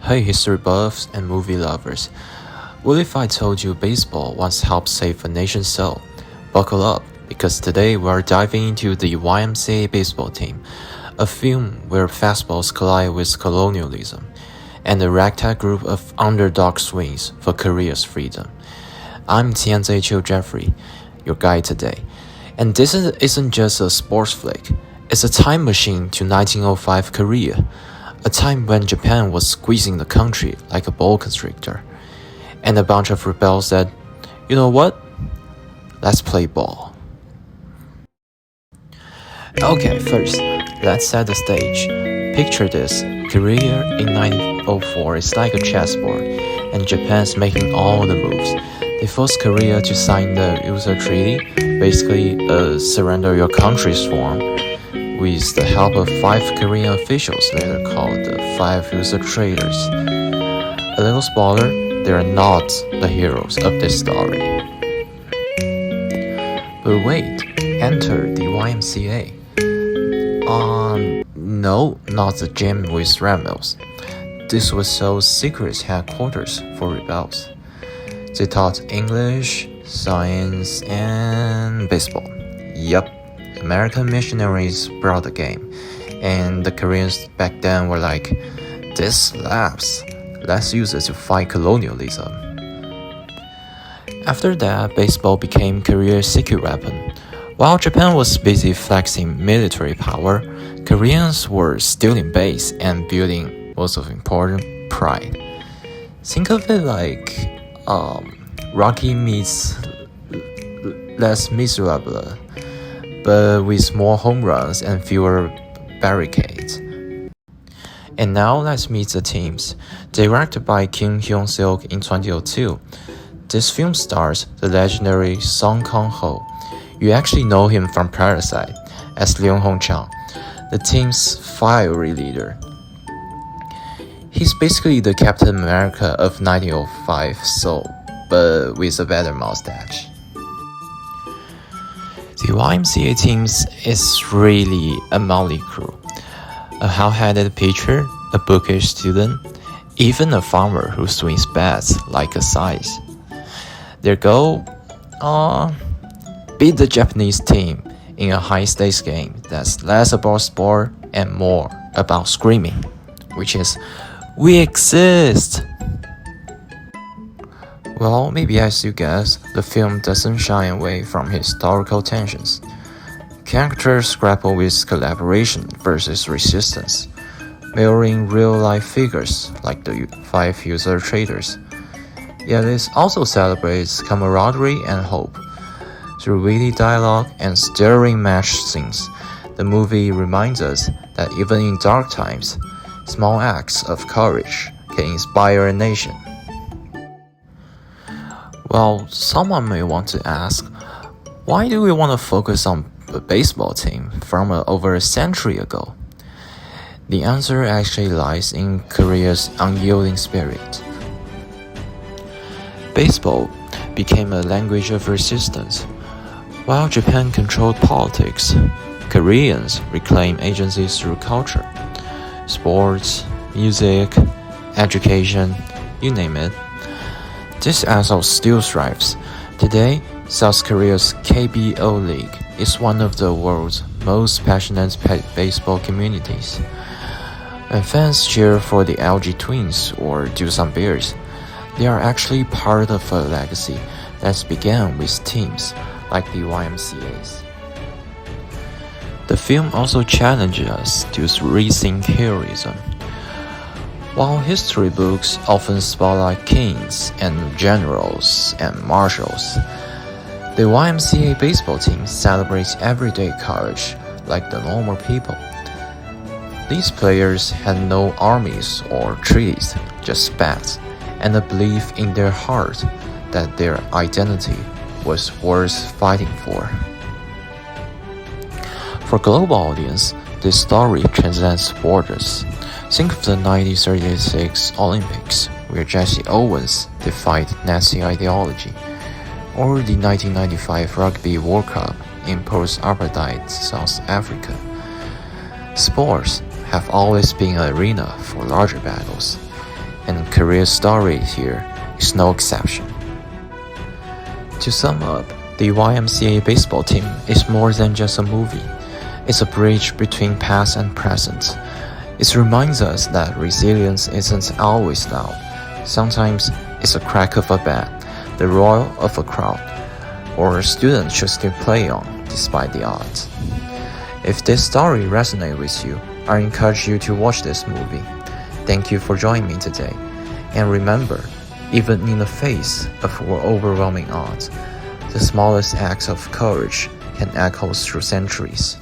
Hey, history buffs and movie lovers. What if I told you baseball once helped save a nation's soul? Buckle up, because today we're diving into the YMCA baseball team, a film where fastballs collide with colonialism, and a ragtag group of underdog swings for Korea's freedom. I'm Tianzai Chiu Jeffrey, your guide today. And this isn't just a sports flick, it's a time machine to 1905 Korea, a time when Japan was squeezing the country like a boa constrictor. And a bunch of rebels said, you know what? Let's play ball. Okay, first, let's set the stage. Picture this, Korea in 1904 is like a chessboard, and Japan's making all the moves. They forced Korea to sign the User Treaty, basically a surrender your country's form, with the help of 5 Korean officials later called the 5 User Traders. A little spoiler, they are not the heroes of this story. But wait, enter the YMCA. No, not the gym with rebels. This was Seoul's secret headquarters for rebels. They taught English, science, and baseball. Yup, American missionaries brought the game, and the Koreans back then were like, this slaps, let's use it to fight colonialism. After that, baseball became Korea's secret weapon. While Japan was busy flexing military power, Koreans were stealing base and building, most of important, pride. Think of it like Rocky meets Les Miserables, but with more home runs and fewer barricades. And now let's meet the teams. Directed by Kim Hyun-seok in 2002, this film stars the legendary Song Kang-ho. You actually know him from Parasite as Leung Hong-chang, the team's fiery leader. He's basically the Captain America of 1905 Seoul, but with a better mustache. The YMCA teams is really a motley crew. A hot-headed pitcher, a bookish student, even a farmer who swings bats like a scythe. Their goal? Beat the Japanese team in a high-stakes game that's less about sport and more about screaming, which is, we exist! Well, maybe as you guess, the film doesn't shy away from historical tensions. Characters grapple with collaboration versus resistance, mirroring real-life figures like the 5 User Traders. Yet it also celebrates camaraderie and hope. Through witty dialogue and stirring match scenes, the movie reminds us that even in dark times, small acts of courage can inspire a nation. Well, someone may want to ask, why do we want to focus on the baseball team from over a century ago? The answer actually lies in Korea's unyielding spirit. Baseball became a language of resistance. While Japan controlled politics, Koreans reclaimed agencies through culture. Sports, music, education, you name it. This asshole still thrives. Today, South Korea's KBO League is one of the world's most passionate baseball communities. When fans cheer for the LG Twins or Doosan Bears, they are actually part of a legacy that began with teams like the YMCA's. The film also challenges us to rethink heroism. While history books often spotlight kings and generals and marshals, the YMCA baseball team celebrates everyday courage like the normal people. These players had no armies or treaties, just bats, and a belief in their heart that their identity was worth fighting for. For a global audience, this story transcends borders. Think of the 1936 Olympics, where Jesse Owens defied Nazi ideology, or the 1995 Rugby World Cup in post-apartheid South Africa. Sports have always been an arena for larger battles, and Korea's story here is no exception. To sum up, the YMCA baseball team is more than just a movie. It's a bridge between past and present. It reminds us that resilience isn't always loud. Sometimes it's a crack of a bat, the roar of a crowd, or a student should still play on despite the odds. If this story resonates with you, I encourage you to watch this movie. Thank you for joining me today. And remember, even in the face of overwhelming odds, the smallest acts of courage can echo through centuries.